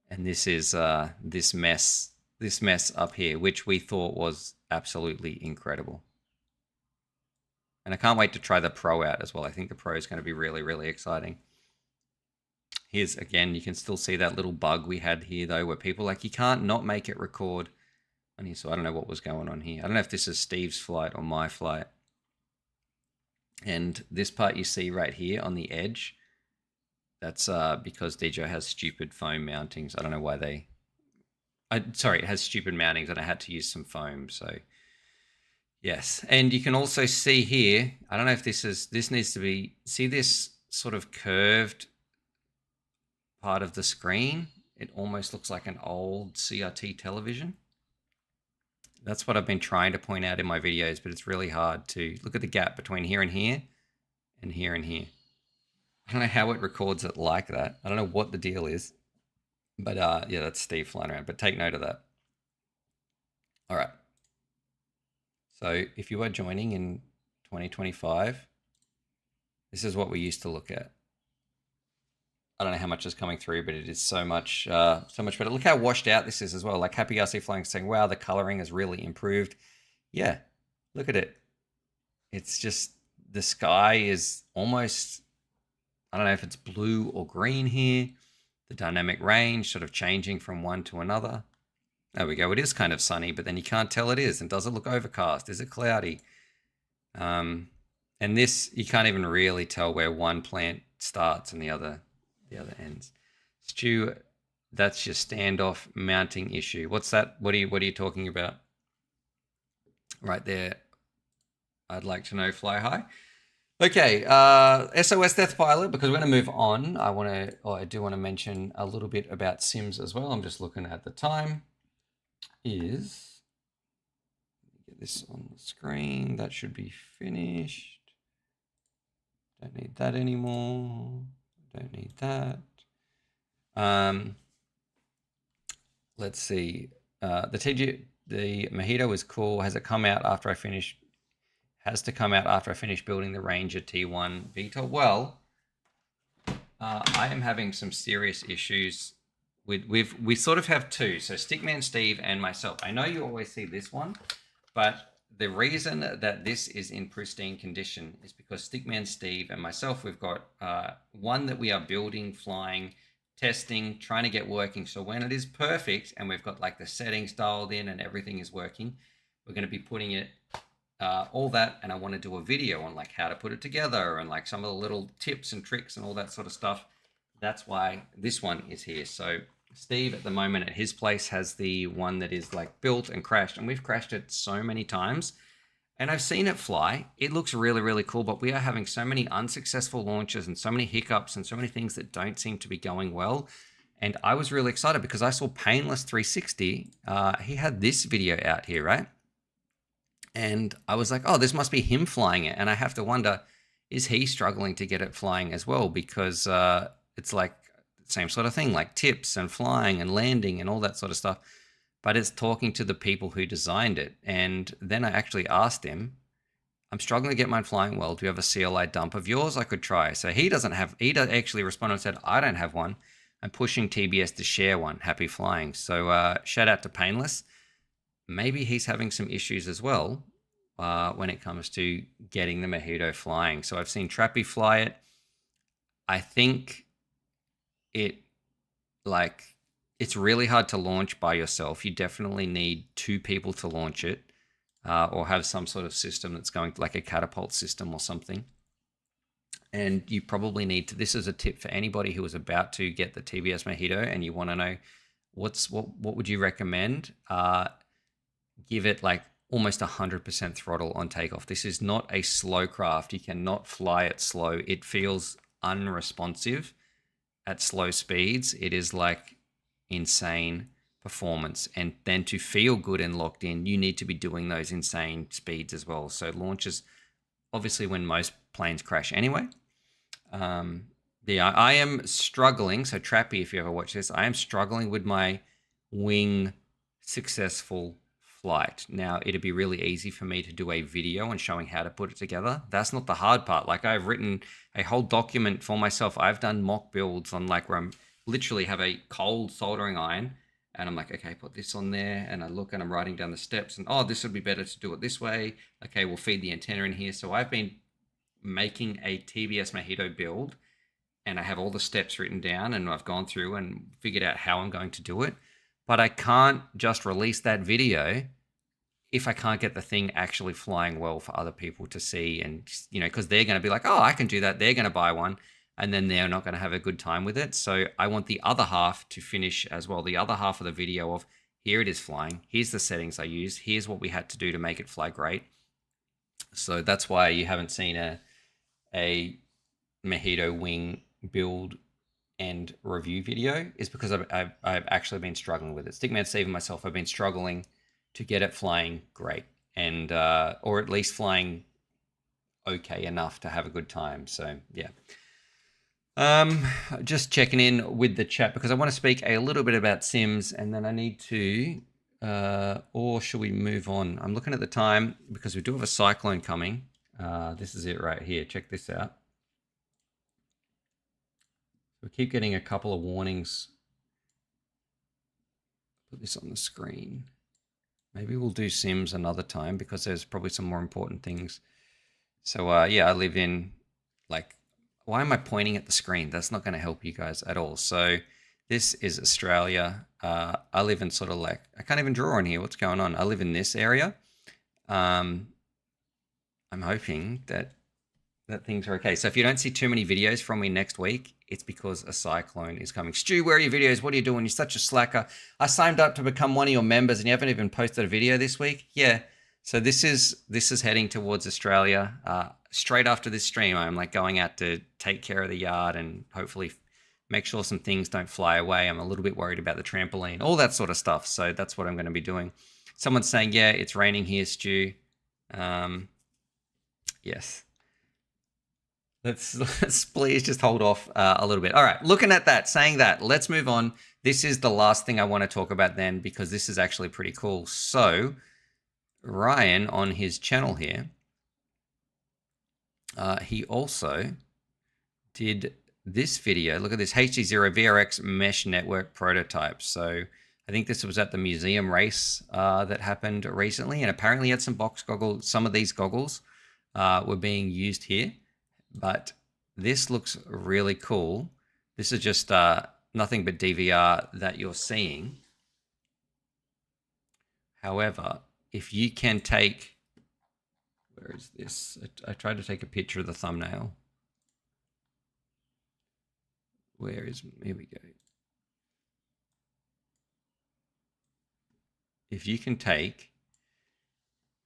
and this is this mess up here, which we thought was absolutely incredible. And I can't wait to try the Pro out as well. I think the Pro is going to be really, really exciting. Here's, again, you can still see that little bug we had here, though, where people like, you can't not make it record. And so I don't know what was going on here. I don't know if this is Steve's flight or my flight. And this part you see right here on the edge, that's because DJI has stupid foam mountings. I don't know why they... sorry, it has stupid mountings, and I had to use some foam, so... Yes, and you can also see here, I don't know if this needs to be... See this sort of curved part of the screen? It almost looks like an old CRT television. That's what I've been trying to point out in my videos, but it's really hard to look at the gap between here and here and here and here. I don't know how it records it like that. I don't know what the deal is, but yeah, that's Steve flying around, but take note of that. All right. So if you are joining in 2025, this is what we used to look at. I don't know how much is coming through, but it is so much better. Look how washed out this is as well. Like Happy RC Flying saying, wow, the coloring has really improved. Yeah, look at it. It's just, the sky is almost, I don't know if it's blue or green here. The dynamic range sort of changing from one to another. There we go. It is kind of sunny, but then you can't tell it is. And does it look overcast? Is it cloudy? And this, you can't even really tell where one plant starts and the other ends. Stu, that's your standoff mounting issue. What's that? What are you talking about? Right there. I'd like to know, fly high. Okay, SOS Death Pilot, because we're going to move on. I do want to mention a little bit about Sims as well. I'm just looking at the time. Get this on the screen. That should be finished. Don't need that anymore. Don't need that. Let's see. The Mojito is cool. Has it come out after I finish? Has to come out after I finish building the Ranger T1 VTOL. Well, I am having some serious issues we sort of have two. So Stickman Steve and myself. I know you always see this one, but the reason that this is in pristine condition is because Stickman Steve and myself, we've got one that we are building, flying, testing, trying to get working. So when it is perfect and we've got like the settings dialed in and everything is working, we're going to be putting it all that, and I want to do a video on like how to put it together and like some of the little tips and tricks and all that sort of stuff. That's why this one is here. So Steve at the moment at his place has the one that is like built and crashed, and we've crashed it so many times and I've seen it fly. It looks really, really cool, but we are having so many unsuccessful launches and so many hiccups and so many things that don't seem to be going well. And I was really excited because I saw Painless 360. He had this video out here, right? And I was like, oh, this must be him flying it. And I have to wonder, is he struggling to get it flying as well? Because it's like the same sort of thing, like tips and flying and landing and all that sort of stuff. But it's talking to the people who designed it. And then I actually asked him, I'm struggling to get mine flying well. Do you have a CLI dump of yours I could try? So he actually responded and said, I don't have one. I'm pushing TBS to share one. Happy flying. So shout out to Painless. Maybe he's having some issues as well when it comes to getting the Mojito flying. So I've seen Trappy fly it. I think it's really hard to launch by yourself. You definitely need two people to launch it or have some sort of system that's going like a catapult system or something. And you probably need to, this is a tip for anybody who is about to get the TBS Mojito and you want to know what would you recommend? Give it like almost 100% throttle on takeoff. This is not a slow craft. You cannot fly it slow. It feels unresponsive at slow speeds. It is like insane performance. And then to feel good and locked in, you need to be doing those insane speeds as well. So launches, obviously when most planes crash anyway. Yeah, I am struggling. So Trappy, if you ever watch this, I am struggling with my wing successful flight. Now, it'd be really easy for me to do a video on showing how to put it together. That's not the hard part. Like, I've written a whole document for myself. I've done mock builds on like where I'm literally have a cold soldering iron and I'm like, okay, put this on there. And I look and I'm writing down the steps and, oh, this would be better to do it this way. Okay, we'll feed the antenna in here. So I've been making a TBS Mojito build and I have all the steps written down and I've gone through and figured out how I'm going to do it. But I can't just release that video if I can't get the thing actually flying well for other people to see. And, you know, because they're going to be like, oh, I can do that. They're going to buy one. And then they're not going to have a good time with it. So I want the other half to finish as well. The other half of the video of here it is flying. Here's the settings I used. Here's what we had to do to make it fly great. So that's why you haven't seen a Mojito wing build and review video, is because I've actually been struggling with it. Stickman Steve and myself have been struggling to get it flying great, and or at least flying okay enough to have a good time. So yeah. Just checking in with the chat because I want to speak a little bit about Sims, and then I need to or should we move on? I'm looking at the time because we do have a cyclone coming. This is it right here. Check this out. We keep getting a couple of warnings. Put this on the screen. Maybe we'll do Sims another time because there's probably some more important things. So yeah, I live in like, why am I pointing at the screen? That's not going to help you guys at all. So this is Australia. I live in sort of like, I can't even draw on here. What's going on? I live in this area. I'm hoping that things are okay. So if you don't see too many videos from me next week, it's because a cyclone is coming. Stu, where are your videos? What are you doing? You're such a slacker. I signed up to become one of your members and you haven't even posted a video this week? Yeah. So this is heading towards Australia. Straight after this stream, I'm like going out to take care of the yard and hopefully make sure some things don't fly away. I'm a little bit worried about the trampoline, all that sort of stuff. So that's what I'm going to be doing. Someone's saying, yeah, it's raining here, Stu. Yes. Let's please just hold off a little bit. All right, looking at that, saying that, let's move on. This is the last thing I want to talk about then because this is actually pretty cool. So Ryan on his channel here, he also did this video. Look at this HDZero VRX mesh network prototype. So I think this was at the museum race that happened recently, and apparently he had some box goggles. Some of these goggles were being used here. But this looks really cool. This is just nothing but DVR that you're seeing. However, if you can take, where is this? I tried to take a picture of the thumbnail. Here we go. If you can take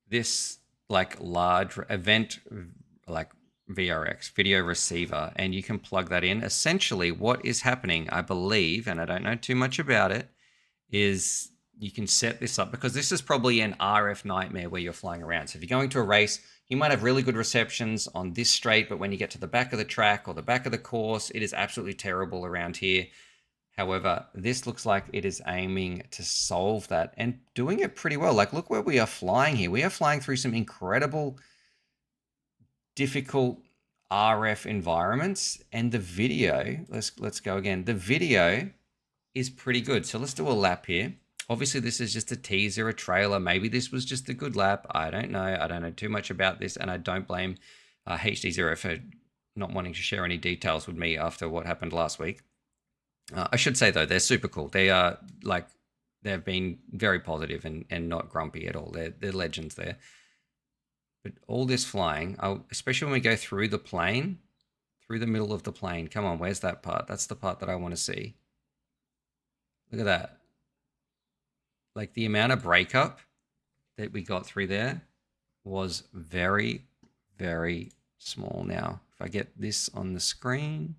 this like large event, like VRX video receiver, and you can plug that in. Essentially what is happening, I believe, and I don't know too much about it, is you can set this up because this is probably an RF nightmare where you're flying around. So if you're going to a race, you might have really good receptions on this straight, but when you get to the back of the track or the back of the course, it is absolutely terrible around here. However, this looks like it is aiming to solve that and doing it pretty well. Like, look where we are flying here. We are flying through some incredible difficult RF environments, and the video, let's go again. The video is pretty good. So let's do a lap here. Obviously this is just a teaser, a trailer. Maybe this was just a good lap. I don't know. I don't know too much about this, and I don't blame HDZero for not wanting to share any details with me after what happened last week. I should say though, they're super cool. They are like, they've been very positive and not grumpy at all. They're legends there. But all this flying, especially when we go through the plane, through the middle of the plane. Come on, where's that part? That's the part that I want to see. Look at that. Like the amount of breakup that we got through there was very, very small. Now, if I get this on the screen.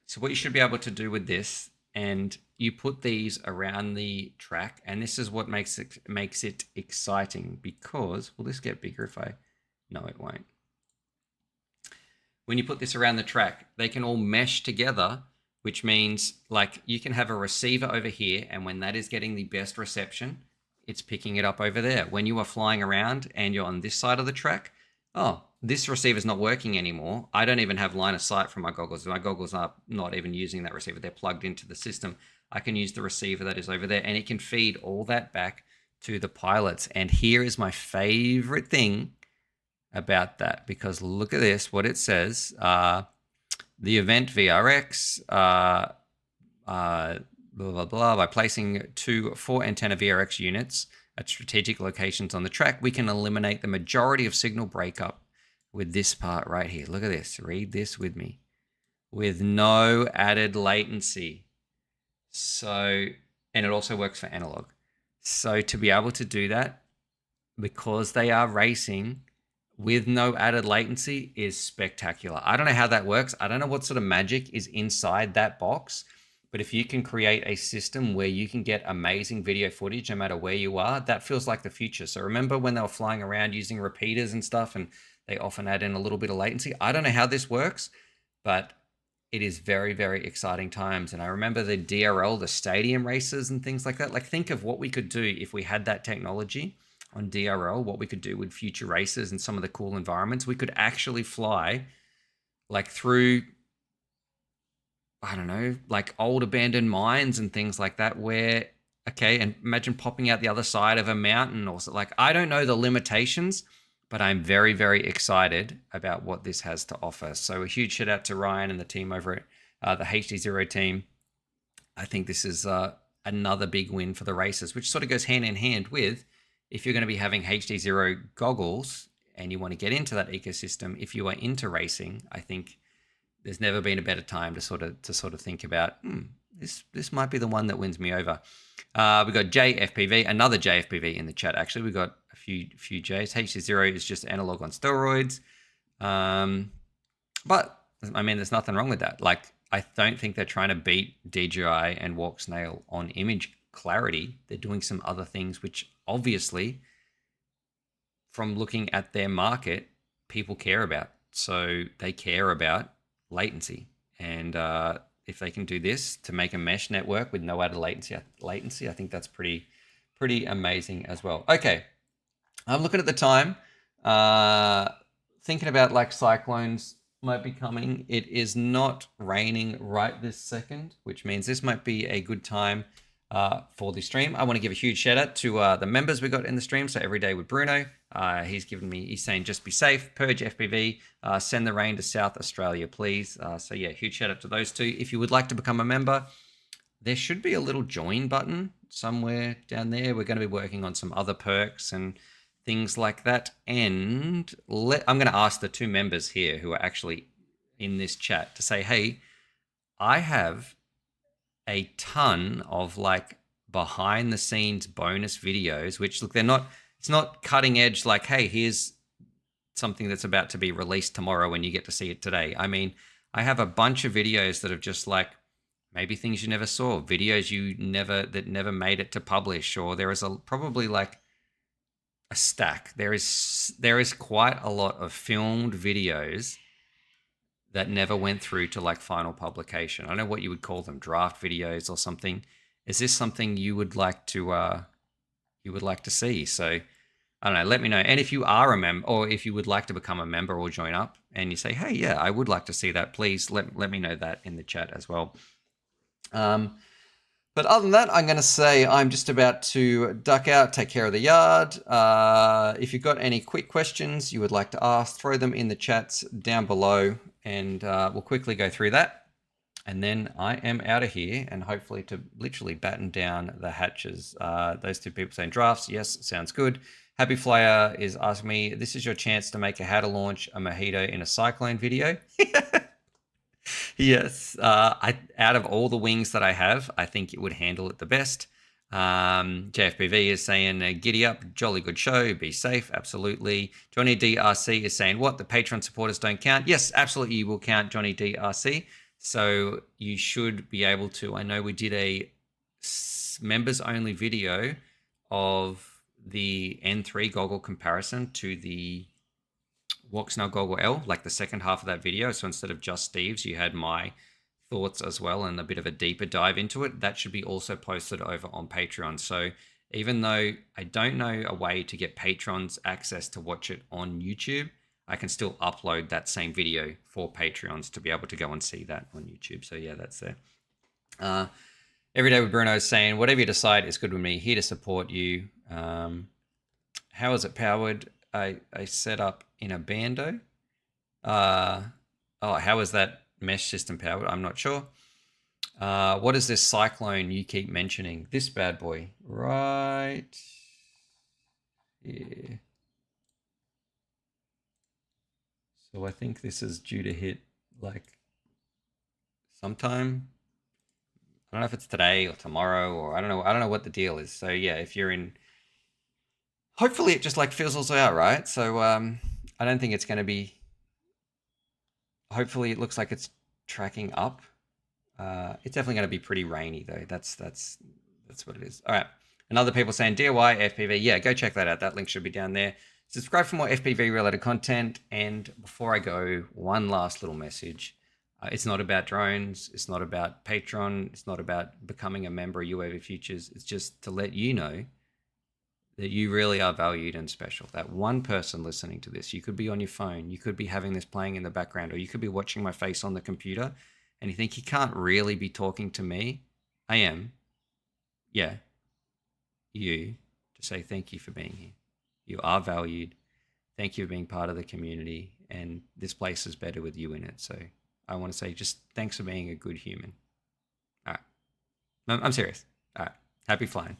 So what you should be able to do with this, and you put these around the track, and this is what makes it exciting because, will this get bigger if I, no, it won't. When you put this around the track, they can all mesh together, which means like you can have a receiver over here, and when that is getting the best reception, it's picking it up over there. When you are flying around and you're on this side of the track, oh, this receiver's not working anymore. I don't even have line of sight from my goggles. My goggles are not even using that receiver. They're plugged into the system. I can use the receiver that is over there, and it can feed all that back to the pilots. And here is my favorite thing about that, because look at this, what it says. The event VRX, blah, blah, blah. By placing 4 antenna VRX units at strategic locations on the track, we can eliminate the majority of signal breakup with this part right here. Look at this. Read this with me. With no added latency. So, and it also works for analog. So to be able to do that, because they are racing with no added latency, is spectacular. I don't know how that works. I don't know what sort of magic is inside that box, but if you can create a system where you can get amazing video footage no matter where you are, that feels like the future. So remember when they were flying around using repeaters and stuff, and they often add in a little bit of latency? I don't know how this works, but it is very, very exciting times. And I remember the DRL, the stadium races and things like that. Like, think of what we could do if we had that technology on DRL, what we could do with future races and some of the cool environments. We could actually fly like through, I don't know, like old abandoned mines and things like that, where, okay, and imagine popping out the other side of a mountain or so. Like, I don't know the limitations, but I'm very, very excited about what this has to offer. So a huge shout out to Ryan and the team over at the HDZero team. I think this is another big win for the racers, which sort of goes hand in hand with, if you're going to be having HDZero goggles and you want to get into that ecosystem, if you are into racing, I think there's never been a better time to sort of think about, this might be the one that wins me over. We got JFPV, another JFPV in the chat. Actually, we got a few J's. HDZero is just analog on steroids, but I mean, there's nothing wrong with that. Like, I don't think they're trying to beat DJI and Walk Snail on image clarity. They're doing some other things, which obviously, from looking at their market, people care about. So they care about latency, and if they can do this to make a mesh network with no added latency, I think that's pretty amazing as well. Okay, I'm looking at the time, thinking about like cyclones might be coming. It is not raining right this second, which means this might be a good time for the stream. I want to give a huge shout out to the members we got in the stream. So Every Day with Bruno, he's saying just be safe, purge FPV, send the rain to South Australia, please. So yeah, huge shout out to those two. If you would like to become a member, there should be a little join button somewhere down there. We're going to be working on some other perks and things like that. And I'm going to ask the 2 members here who are actually in this chat to say, hey, I have a ton of like behind the scenes bonus videos, which look, it's not cutting edge. Like, hey, here's something that's about to be released tomorrow and you get to see it today. I mean, I have a bunch of videos that have just like maybe things you never saw, videos that never made it to publish, or there is probably like a stack. There is quite a lot of filmed videos that never went through to like final publication. I don't know what you would call them, draft videos or something. Is this something you would like to see? So I don't know, let me know. And if you are a member, or if you would like to become a member or join up and you say, hey, yeah, I would like to see that, please let me know that in the chat as well. But other than that, I'm going to say I'm just about to duck out, take care of the yard. If you've got any quick questions you would like to ask, throw them in the chats down below, and we'll quickly go through that. And then I am out of here, and hopefully to literally batten down the hatches. Those 2 people saying drafts. Yes, sounds good. Happy Flyer is asking me, this is your chance to make a how to launch a Mojito in a Cyclone video. Yes, out of all the wings that I have, I think it would handle it the best. JFPV is saying, giddy up, jolly good show, be safe, absolutely. Johnny DRC is saying, what, the Patreon supporters don't count? Yes, absolutely, you will count, Johnny DRC. So you should be able to. I know we did a members-only video of the N3 goggle comparison to the Walksnail Goggle L, like the second half of that video. So instead of just Steve's, you had my thoughts as well and a bit of a deeper dive into it. That should be also posted over on Patreon. So Even though I don't know a way to get patrons access to watch it on YouTube, I can still upload that same video for Patreons to be able to go and see that on YouTube. So yeah, that's there. Every Day with Bruno is saying, whatever you decide is good with me. Here to support you. How is it powered? I set up in a bando. How is that mesh system powered? I'm not sure. What is this Cyclone you keep mentioning? This bad boy, right here. So I think this is due to hit like sometime. I don't know if it's today or tomorrow, or I don't know what the deal is. So yeah, if you're in, hopefully it just like fizzles out, right? So I don't think it's going to be. Hopefully it looks like it's tracking up. It's definitely going to be pretty rainy though. That's what it is. All right. And other people saying DIY FPV. Yeah, go check that out. That link should be down there. Subscribe for more FPV related content. And before I go, one last little message. It's not about drones. It's not about Patreon. It's not about becoming a member of UAVFutures. It's just to let you know that you really are valued and special. That one person listening to this, you could be on your phone, you could be having this playing in the background, or you could be watching my face on the computer, and you think you can't really be talking to me. I am. Yeah. You. To say thank you for being here. You are valued. Thank you for being part of the community, and this place is better with you in it. So I want to say just thanks for being a good human. All right. I'm serious. All right. Happy flying.